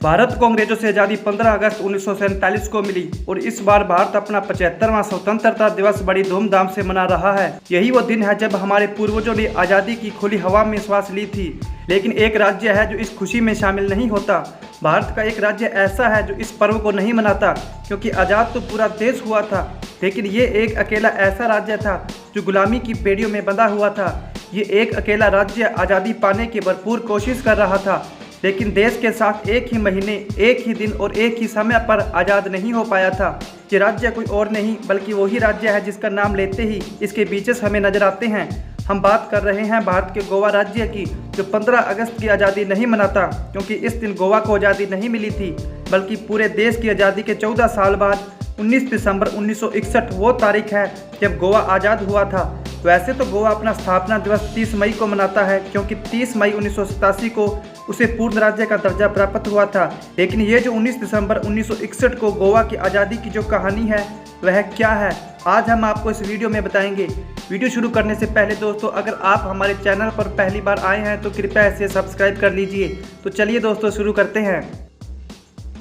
भारत को अंग्रेजों से आज़ादी 15 अगस्त 1947 को मिली और इस बार भारत अपना 75वां स्वतंत्रता दिवस बड़ी धूमधाम से मना रहा है। यही वो दिन है जब हमारे पूर्वजों ने आज़ादी की खुली हवा में श्वास ली थी। लेकिन एक राज्य है जो इस खुशी में शामिल नहीं होता। भारत का एक राज्य ऐसा है जो इस पर्व को नहीं मनाता, क्योंकि आज़ाद तो पूरा देश हुआ था, लेकिन ये एक अकेला ऐसा राज्य था जो गुलामी की बेड़ियों में बंधा हुआ था। ये एक अकेला राज्य आज़ादी पाने की भरपूर कोशिश कर रहा था, लेकिन देश के साथ एक ही महीने, एक ही दिन और एक ही समय पर आज़ाद नहीं हो पाया था। ये राज्य कोई और नहीं बल्कि वही राज्य है जिसका नाम लेते ही इसके बीचेस हमें नजर आते हैं। हम बात कर रहे हैं भारत के गोवा राज्य की, जो 15 अगस्त की आज़ादी नहीं मनाता, क्योंकि इस दिन गोवा को आज़ादी नहीं मिली थी, बल्कि पूरे देश की आज़ादी के 14 साल बाद 19 दिसंबर 1961 वो तारीख है जब गोवा आज़ाद हुआ था। वैसे तो गोवा अपना स्थापना दिवस 30 मई को मनाता है, क्योंकि 30 मई 1987 को उसे पूर्ण राज्य का दर्जा प्राप्त हुआ था। लेकिन ये जो 19 दिसंबर 1961 को गोवा की आज़ादी की जो कहानी है वह क्या है, आज हम आपको इस वीडियो में बताएंगे। वीडियो शुरू करने से पहले दोस्तों, अगर आप हमारे चैनल पर पहली बार आए हैं तो कृपया इसे सब्सक्राइब कर लीजिए। तो चलिए दोस्तों शुरू करते हैं।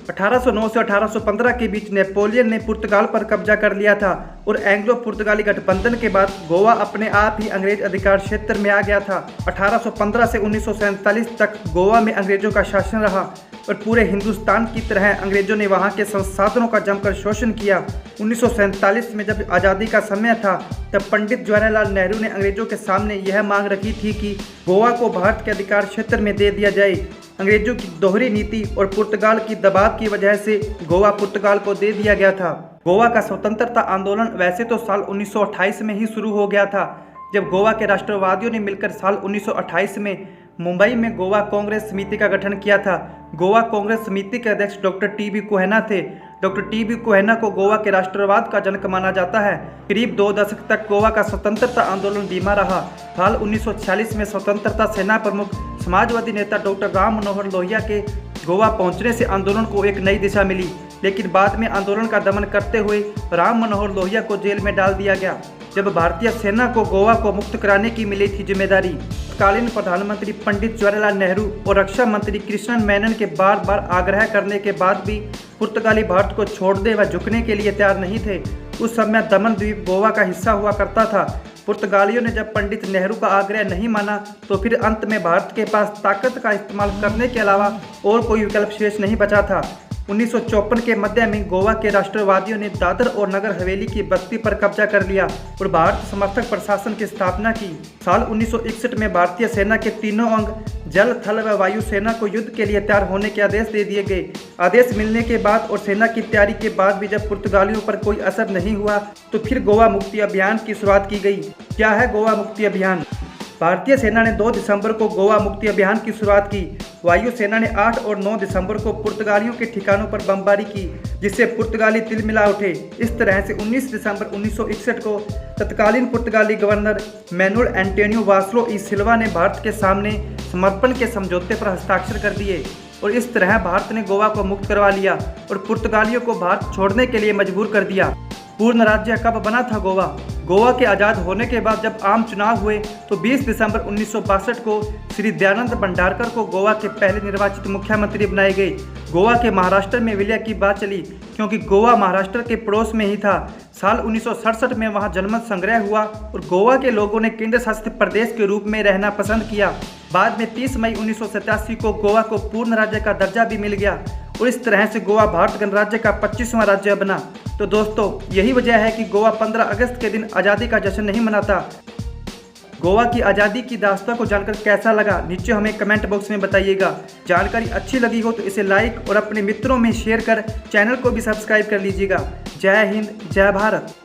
1809 से 1815 के बीच नेपोलियन ने पुर्तगाल पर कब्जा कर लिया था और एंग्लो पुर्तगाली गठबंधन के बाद गोवा अपने आप ही अंग्रेज अधिकार क्षेत्र में आ गया था। 1815 से 1947 तक गोवा में अंग्रेजों का शासन रहा और पूरे हिंदुस्तान की तरह अंग्रेजों ने वहां के संसाधनों का जमकर शोषण किया। 1947 में जब आज़ादी का समय था, तब पंडित जवाहरलाल नेहरू ने अंग्रेजों के सामने यह मांग रखी थी कि गोवा को भारत के अधिकार क्षेत्र में दे दिया जाए। अंग्रेजों की दोहरी नीति और पुर्तगाल की दबाव की वजह से गोवा पुर्तगाल को दे दिया गया था। गोवा का स्वतंत्रता आंदोलन वैसे तो साल 1928 में ही शुरू हो गया था, जब गोवा के राष्ट्रवादियों ने मिलकर साल 1928 में मुंबई में गोवा कांग्रेस समिति का गठन किया था। गोवा कांग्रेस समिति के अध्यक्ष डॉक्टर टी.बी. कोहेना थे। Doctor TB. कोहेना को गोवा के राष्ट्रवाद का जनक माना जाता है। करीब 2 दशक तक गोवा का स्वतंत्रता आंदोलन धीमा रहा। साल 1946 में स्वतंत्रता सेना प्रमुख समाजवादी नेता डॉक्टर राम मनोहर लोहिया के गोवा पहुंचने से आंदोलन को एक नई दिशा मिली, लेकिन बाद में आंदोलन का दमन करते हुए राम मनोहर लोहिया को जेल में डाल दिया गया। जब भारतीय सेना को गोवा को मुक्त कराने की मिली थी जिम्मेदारी, तत्कालीन प्रधानमंत्री पंडित जवाहरलाल नेहरू और रक्षा मंत्री कृष्णन मेनन के बार बार आग्रह करने के बाद भी पुर्तगाली भारत को छोड़ने व झुकने के लिए तैयार नहीं थे। उस समय दमन द्वीप गोवा का हिस्सा हुआ करता था। पुर्तगालियों ने जब पंडित नेहरू का आग्रह नहीं माना, तो फिर अंत में भारत के पास ताकत का इस्तेमाल करने के अलावा और कोई विकल्प शेष नहीं बचा था। 1954 के मध्य में गोवा के राष्ट्रवादियों ने दादर और नगर हवेली की बस्ती पर कब्जा कर लिया और भारत समर्थक प्रशासन की स्थापना की। साल 1961 में भारतीय सेना के तीनों अंग जल, थल व वायु सेना को युद्ध के लिए तैयार होने के आदेश दे दिए गए। आदेश मिलने के बाद और सेना की तैयारी के बाद भी जब पुर्तगालियों पर कोई असर नहीं हुआ, तो फिर गोवा मुक्ति अभियान की शुरुआत की गई। क्या है गोवा मुक्ति अभियान? भारतीय सेना ने 2 दिसंबर को गोवा मुक्ति अभियान की शुरुआत की। वायु सेना ने 8 और 9 दिसंबर को पुर्तगालियों के ठिकानों पर बमबारी की, जिससे पुर्तगाली तिलमिला उठे। इस तरह से 19 दिसंबर 1961 को तत्कालीन पुर्तगाली गवर्नर मैनुअल एंटोनियो वास्को ई सिल्वा ने भारत के सामने समर्पण के समझौते पर हस्ताक्षर कर दिए और इस तरह भारत ने गोवा को मुक्त करवा लिया और पुर्तगालियों को भारत छोड़ने के लिए मजबूर कर दिया। पूर्ण राज्य कब बना था गोवा? गोवा के आज़ाद होने के बाद जब आम चुनाव हुए, तो 20 दिसंबर 1962 को श्री दयानंद भंडारकर को गोवा के पहले निर्वाचित मुख्यमंत्री बनाए गए। गोवा के महाराष्ट्र में विलय की बात चली, क्योंकि गोवा महाराष्ट्र के पड़ोस में ही था। साल 1967 में वहां जनमत संग्रह हुआ और गोवा के लोगों ने केंद्र शासित प्रदेश के रूप में रहना पसंद किया। बाद में 30 मई 1987 को गोवा को पूर्ण राज्य का दर्जा भी मिल गया और इस तरह से गोवा भारत गणराज्य का 25वां राज्य बना। तो दोस्तों, यही वजह है कि गोवा 15 अगस्त के दिन आज़ादी का जश्न नहीं मनाता। गोवा की आज़ादी की दास्तां को जानकर कैसा लगा, नीचे हमें कमेंट बॉक्स में बताइएगा। जानकारी अच्छी लगी हो तो इसे लाइक और अपने मित्रों में शेयर कर चैनल को भी सब्सक्राइब कर लीजिएगा। जय हिंद, जय भारत।